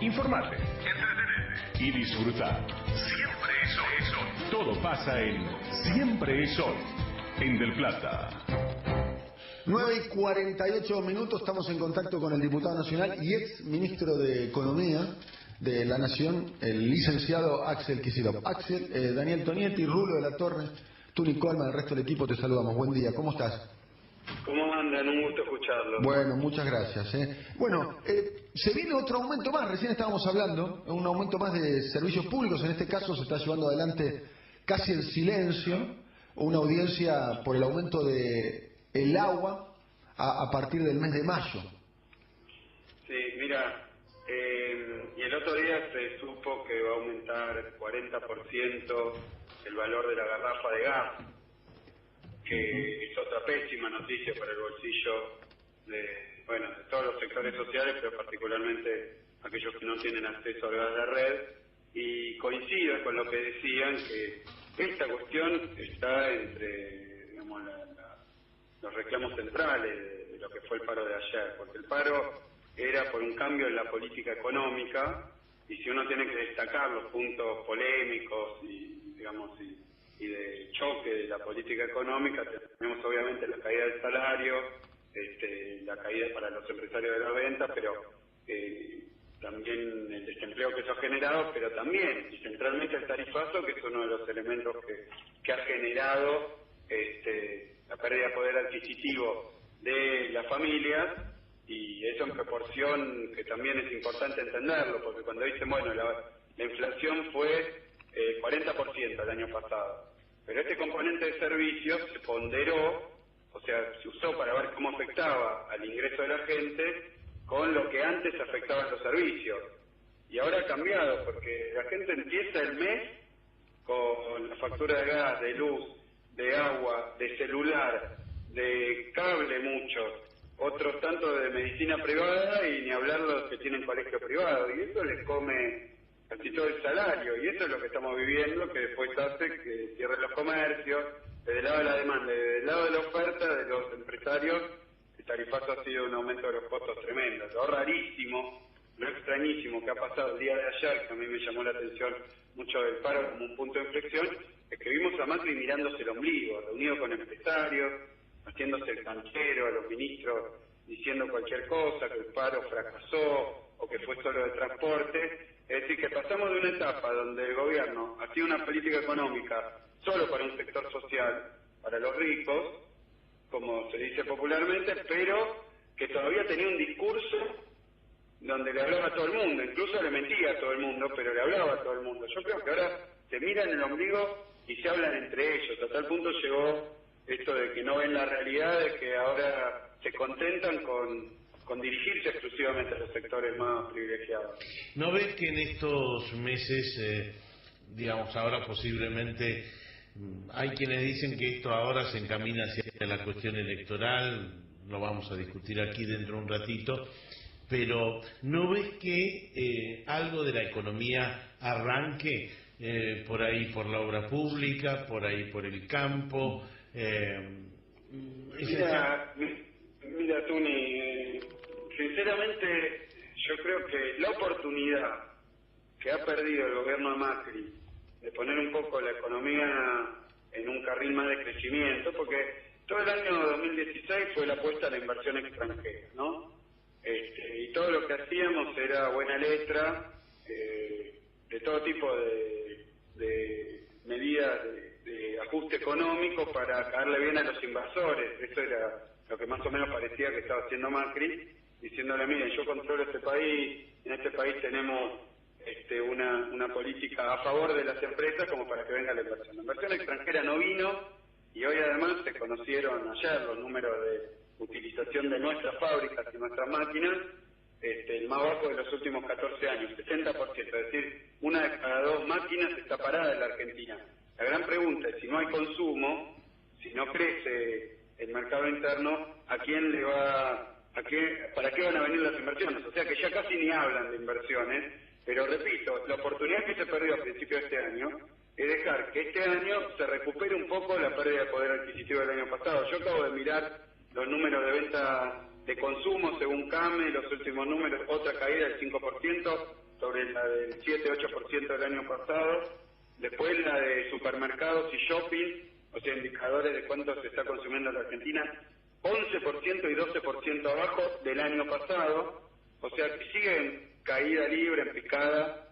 informate, entretenete y disfrutar. Siempre es hoy. Todo pasa en Siempre es hoy, en Del Plata. 9:48, estamos en contacto con el diputado nacional y ex ministro de Economía de la Nación, el licenciado Axel Kicillof. Axel, Daniel Tonietti, Rulo de la Torre, Tuni Colman, el resto del equipo, te saludamos. Buen día, ¿cómo estás? ¿Cómo andan? Un gusto escucharlo. Bueno, muchas gracias. Bueno, se viene otro aumento más, recién estábamos hablando, un aumento más de servicios públicos, en este caso se está llevando adelante casi en silencio, una audiencia por el aumento de el agua a partir del mes de mayo. Sí, mira, y el otro día se supo que va a aumentar 40% el valor de la garrafa de gas, que es otra pésima noticia para el bolsillo de todos los sectores sociales, pero particularmente aquellos que no tienen acceso al gas de red. Y coincido con lo que decían, que esta cuestión está entre, digamos, los reclamos centrales de lo que fue el paro de ayer, porque el paro era por un cambio en la política económica, y si uno tiene que destacar los puntos polémicos y de choque de la política económica, tenemos obviamente la caída del salario, la caída para los empresarios de las ventas, pero también el desempleo que eso ha generado, pero también y centralmente el tarifazo, que es uno de los elementos que ha generado la pérdida de poder adquisitivo de las familias, y eso en proporción que también es importante entenderlo, porque cuando dicen, bueno, la inflación fue 40% el año pasado, pero este componente de servicios se ponderó, o sea, se usó para ver cómo afectaba al ingreso de la gente con lo que antes afectaban los servicios, y ahora ha cambiado, porque la gente empieza el mes con la factura de gas, de luz, de agua, de celular, de cable muchos, otros tanto de medicina privada, y ni hablar los que tienen colegio privado, y eso les come casi todo el salario, y eso es lo que estamos viviendo, que después hace que cierren los comercios. Desde el lado de la demanda y desde el lado de la oferta de los empresarios, el tarifazo ha sido un aumento de los costos tremendo. Lo rarísimo, lo extrañísimo que ha pasado el día de ayer, que a mí me llamó la atención mucho del paro como un punto de inflexión, es que vimos a Macri mirándose el ombligo, reunido con empresarios, haciéndose el canchero, a los ministros diciendo cualquier cosa, que el paro fracasó o que fue solo de transporte. Es decir, que pasamos de una etapa donde el gobierno hacía una política económica solo para un sector social, para los ricos, como se dice popularmente, pero que todavía tenía un discurso donde le hablaba a todo el mundo, incluso le mentía a todo el mundo, pero le hablaba a todo el mundo. Yo creo que ahora se miran el ombligo y se hablan entre ellos. A tal punto llegó esto de que no ven la realidad, de que ahora se contentan con dirigirse exclusivamente a los sectores más privilegiados. ¿No ves que en estos meses, ahora posiblemente, hay quienes dicen que esto ahora se encamina hacia la cuestión electoral? Lo vamos a discutir aquí dentro de un ratito, pero ¿no ves que algo de la economía arranque por ahí por la obra pública, por ahí por el campo? Mira, Tuni, sinceramente yo creo que la oportunidad que ha perdido el gobierno de Macri de poner un poco la economía en un carril más de crecimiento, porque todo el año 2016 fue la apuesta a la inversión extranjera, ¿no? Y todo lo que hacíamos era buena letra, de todo tipo de medidas de ajuste económico para caerle bien a los inversores. Eso era lo que más o menos parecía que estaba haciendo Macri, diciéndole, miren, yo controlo este país, en este país tenemos una política a favor de las empresas como para que venga la inversión. La inversión extranjera no vino, y hoy además se conocieron ayer los números de utilización de nuestras fábricas y nuestras máquinas, el más bajo de los últimos 14 años, 60%, es decir, una de cada dos máquinas está parada en la Argentina. La gran pregunta es, si no hay consumo, si no crece el mercado interno, ¿para qué van a venir las inversiones? O sea que ya casi ni hablan de inversiones, pero repito, la oportunidad que se perdió a principios de este año es dejar que este año se recupere un poco la pérdida de poder adquisitivo del año pasado. Yo acabo de mirar los números de venta de consumo según CAME, los últimos números, otra caída del 5%, sobre la del 7-8% del año pasado, después la de supermercados y shopping, o sea, indicadores de cuánto se está consumiendo en la Argentina, 11% y 12% abajo del año pasado, o sea que sigue en caída libre, en picada,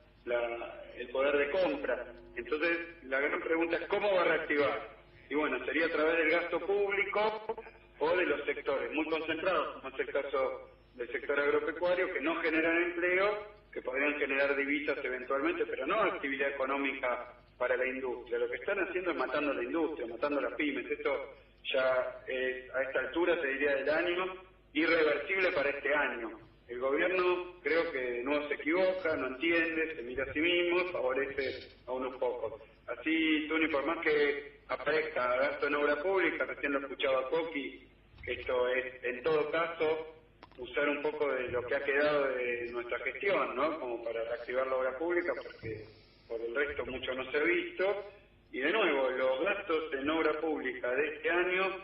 el poder de compra. Entonces, la gran pregunta es ¿cómo va a reactivar? Y bueno, sería a través del gasto público o de los sectores muy concentrados, como es el caso del sector agropecuario, que no generan empleo, que podrían generar divisas eventualmente, pero no actividad económica para la industria. Lo que están haciendo es matando la industria, matando las pymes. Esto ya es, a esta altura, te diría, del año, irreversible para este año. El gobierno creo que de nuevo se equivoca, no entiende, se mira a sí mismo, favorece a unos pocos. Así, Tuni, por más que aparezca gasto en obra pública, recién lo escuchaba a Coqui, que esto es, en todo caso, usar un poco de lo que ha quedado de nuestra gestión, ¿no? Como para reactivar la obra pública, porque por el resto mucho no se ha visto. Y de nuevo, los gastos en obra pública de este año,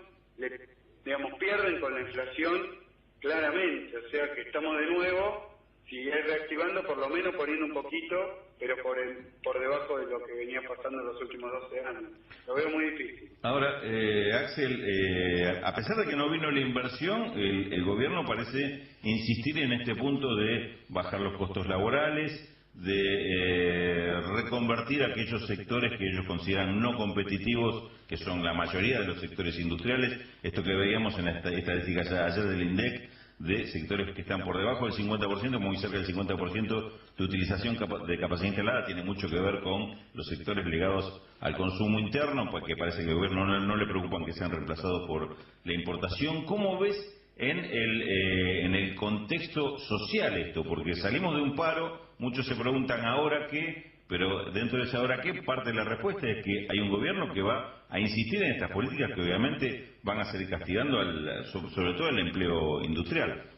pierden con la inflación claramente, o sea que estamos de nuevo, si es reactivando, por lo menos poniendo un poquito, pero por debajo de lo que venía pasando en los últimos 12 años. Lo veo muy difícil. Ahora, Axel, a pesar de que no vino la inversión, el gobierno parece insistir en este punto de bajar los costos laborales, de reconvertir aquellos sectores que ellos consideran no competitivos, que son la mayoría de los sectores industriales. Esto que veíamos en la estadística ayer del INDEC, de sectores que están por debajo del 50%, muy cerca del 50% de utilización de capacidad instalada, tiene mucho que ver con los sectores ligados al consumo interno, porque parece que al gobierno no le preocupan que sean reemplazados por la importación. ¿Cómo ves en el contexto social esto? Porque salimos de un paro, muchos se preguntan ahora qué, pero dentro de esa ahora qué, parte de la respuesta es que hay un gobierno que va a insistir en estas políticas que obviamente van a seguir castigando sobre todo el empleo industrial.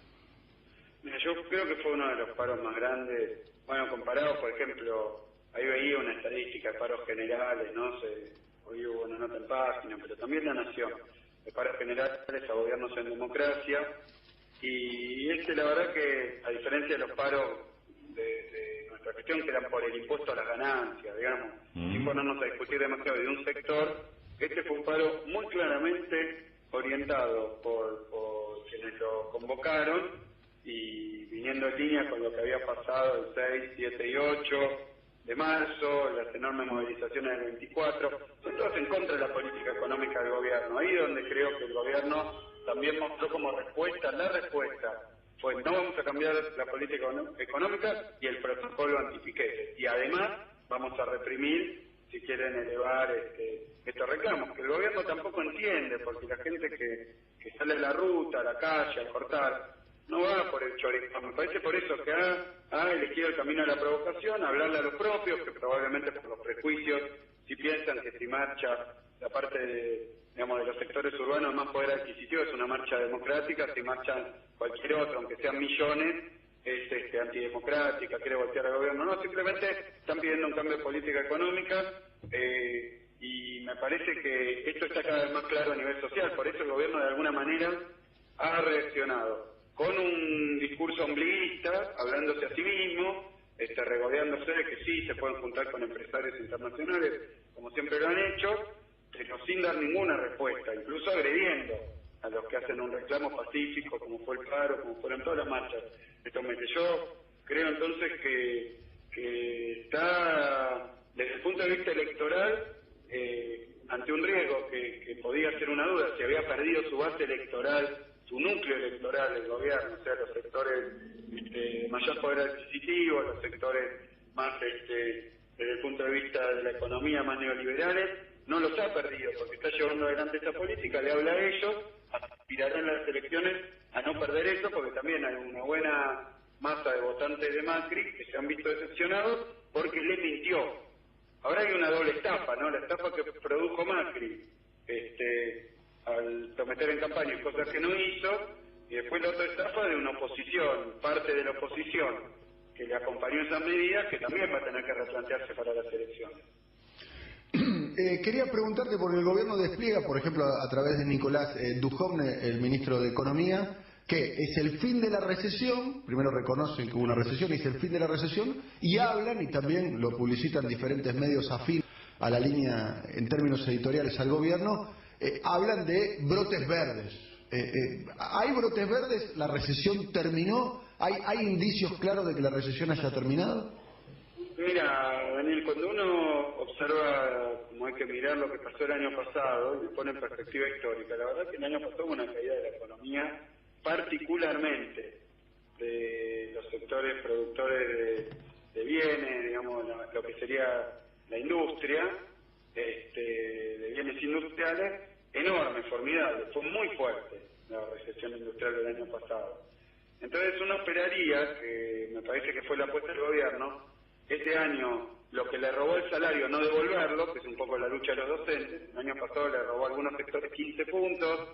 Mira, yo creo que fue uno de los paros más grandes, bueno, comparado, por ejemplo, ahí veía una estadística de paros generales, ¿no? Hoy hubo una nota en página, pero también La Nación, de paros generales a gobiernos en democracia, y la verdad que, a diferencia de los paros de nuestra gestión, que eran por el impuesto a las ganancias, digamos, sin ponernos a discutir demasiado de un sector, este fue un paro muy claramente orientado por quienes lo convocaron y viniendo en línea con lo que había pasado el 6, 7 y 8 de marzo, las enormes movilizaciones del 24, son todos en contra de la política económica del gobierno. Ahí donde creo que el gobierno también mostró como respuesta, la respuesta fue no vamos a cambiar la política económica y el protocolo antipiquete. Y además vamos a reprimir si quieren elevar estos reclamos, que el gobierno tampoco entiende, porque la gente que sale a la ruta, a la calle, a cortar, no va por el chorizo. Me parece por eso que ha elegido el camino de la provocación, hablarle a los propios, que probablemente por los prejuicios, si piensan que si marcha la parte de los sectores urbanos más poder adquisitivo es una marcha democrática, si marchan cualquier otro, aunque sean millones, es antidemocrática, quiere voltear al gobierno. No, simplemente están pidiendo un cambio de política económica y me parece que esto está cada vez más claro a nivel social. Por eso el gobierno de alguna manera ha reaccionado con un discurso ombliguista, hablándose a sí mismo, regodeándose de que sí se pueden juntar con empresarios internacionales, como siempre lo han hecho, pero sin dar ninguna respuesta, incluso agrediendo a los que hacen un reclamo pacífico, como fue el paro, como fueron todas las marchas estos meses. Yo creo entonces que está, desde el punto de vista electoral, ante un riesgo que podía ser una duda, si había perdido su base electoral, su núcleo electoral del gobierno, o sea, los sectores de mayor poder adquisitivo, los sectores más, desde el punto de vista de la economía, más neoliberales, no los ha perdido, porque está llevando adelante esta política, le habla a ellos, aspirarán las elecciones a no perder eso, porque también hay una buena masa de votantes de Macri que se han visto decepcionados porque le mintió. Ahora hay una doble estafa, ¿no? La estafa que produjo Macri, al prometer en campaña cosas que no hizo, y después la otra estafa de una oposición, parte de la oposición que le acompañó esas medidas, que también va a tener que replantearse para las elecciones. Quería preguntarte, porque el gobierno despliega, por ejemplo, a través de Nicolás Dujovne, el ministro de Economía, que es el fin de la recesión, primero reconocen que hubo una recesión y es el fin de la recesión, y hablan, y también lo publicitan diferentes medios afines a la línea en términos editoriales al gobierno, hablan de brotes verdes. ¿Hay brotes verdes? ¿La recesión terminó? ¿Hay indicios claros de que la recesión haya terminado? Mira, Daniel, cuando uno observa como hay que mirar lo que pasó el año pasado y pone en perspectiva histórica, la verdad que el año pasado hubo una caída de la economía, particularmente de los sectores productores de bienes, digamos, lo que sería la industria, de bienes industriales, enorme, formidable, fue muy fuerte la recesión industrial del año pasado. Entonces uno esperaría, que me parece que fue la apuesta del gobierno, este año lo que le robó el salario no devolverlo, que es un poco la lucha de los docentes. El año pasado le robó a algunos sectores 15 puntos,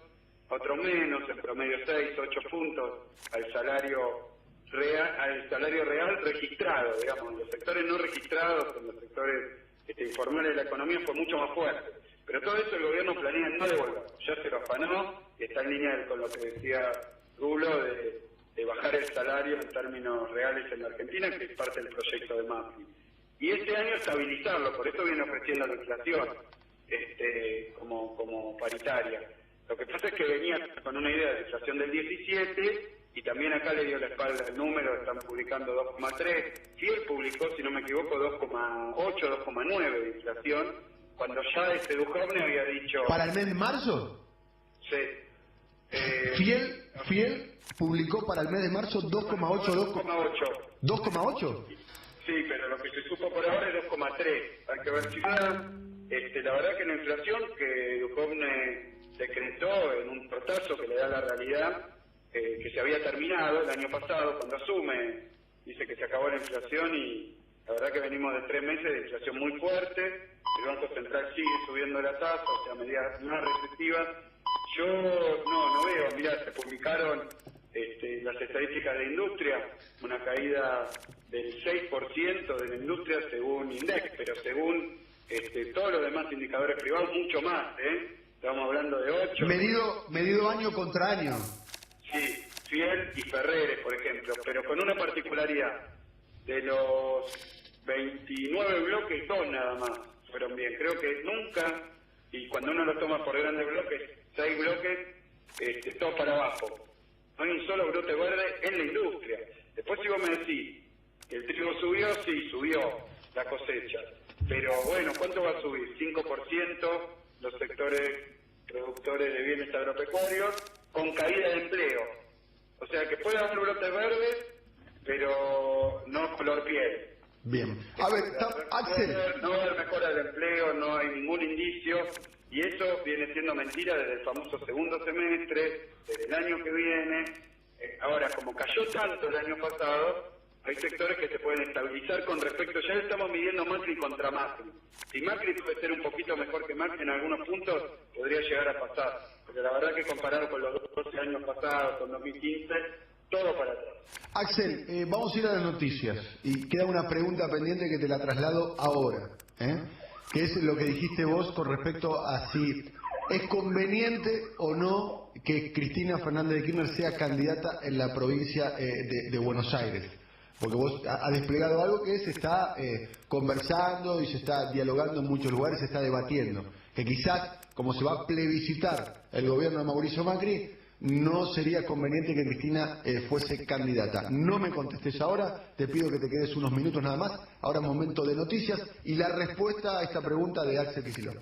a otros menos, en promedio 6, 8 puntos al salario real registrado, digamos. Los sectores no registrados, en los sectores informales de la economía fue mucho más fuerte. Pero todo eso el gobierno planea no devolverlo. Ya se lo afanó, y está en línea con lo que decía Rulo de bajar el salario en términos reales en la Argentina, que es parte del proyecto de Macri. Y este año estabilizarlo, por eso viene ofreciendo la inflación como paritaria. Lo que pasa es que venía con una idea de inflación del 17 y también acá le dio la espalda el número, están publicando 2,3. Fiel publicó, si no me equivoco, 2,8, 2,9 de inflación, cuando ya Duhovne había dicho... ¿Para el mes de marzo? Sí. Fiel publicó para el mes de marzo 2,8. 2,8. Sí, pero lo que se supo por ahora es 2,3. Hay que ver si la verdad que la inflación que Duhovne decretó en un portazo que le da la realidad, que se había terminado el año pasado, cuando asume, dice que se acabó la inflación, y la verdad que venimos de 3 meses de inflación muy fuerte. El Banco Central sigue subiendo la tasa, o sea, medidas más restrictivas. Yo no veo, mirá, se publicaron las estadísticas de industria, una caída del 6% de la industria según INDEC, pero según todos los demás indicadores privados, mucho más, Estamos hablando de 8. Medido año contra año. Sí, Fiel y Ferreres, por ejemplo, pero con una particularidad. De los 29 bloques, 2 nada más fueron bien. Creo que nunca, y cuando uno lo toma por grandes bloques, 6 bloques, todos para abajo. No hay un solo brote verde en la industria. Después si vos me decís, el trigo subió, sí, subió la cosecha. Pero bueno, ¿cuánto va a subir? 5% los sectores productores de bienes agropecuarios, con caída de empleo. O sea que puede haber brotes verdes, pero no color piel. Bien. A ver, Axel. No va a haber mejora del empleo, no hay ningún indicio, y eso viene siendo mentira desde el famoso segundo semestre, desde el año que viene. Ahora, como cayó tanto el año pasado, hay sectores que se pueden estabilizar con respecto, ya estamos midiendo Macri contra Macri. Si Macri puede ser un poquito mejor que Macri en algunos puntos, podría llegar a pasar. Pero la verdad que comparado con los 12 años pasados, con 2015, todo para atrás. Axel, vamos a ir a las noticias. Y queda una pregunta pendiente que te la traslado ahora. Que es lo que dijiste vos con respecto a si es conveniente o no que Cristina Fernández de Kirchner sea candidata en la provincia de Buenos Aires. Porque vos has desplegado algo que se está conversando y se está dialogando en muchos lugares, se está debatiendo. Que quizás, como se va a plebiscitar el gobierno de Mauricio Macri, no sería conveniente que Cristina fuese candidata. No me contestes ahora, te pido que te quedes unos minutos nada más. Ahora es momento de noticias y la respuesta a esta pregunta de Axel Kicillof.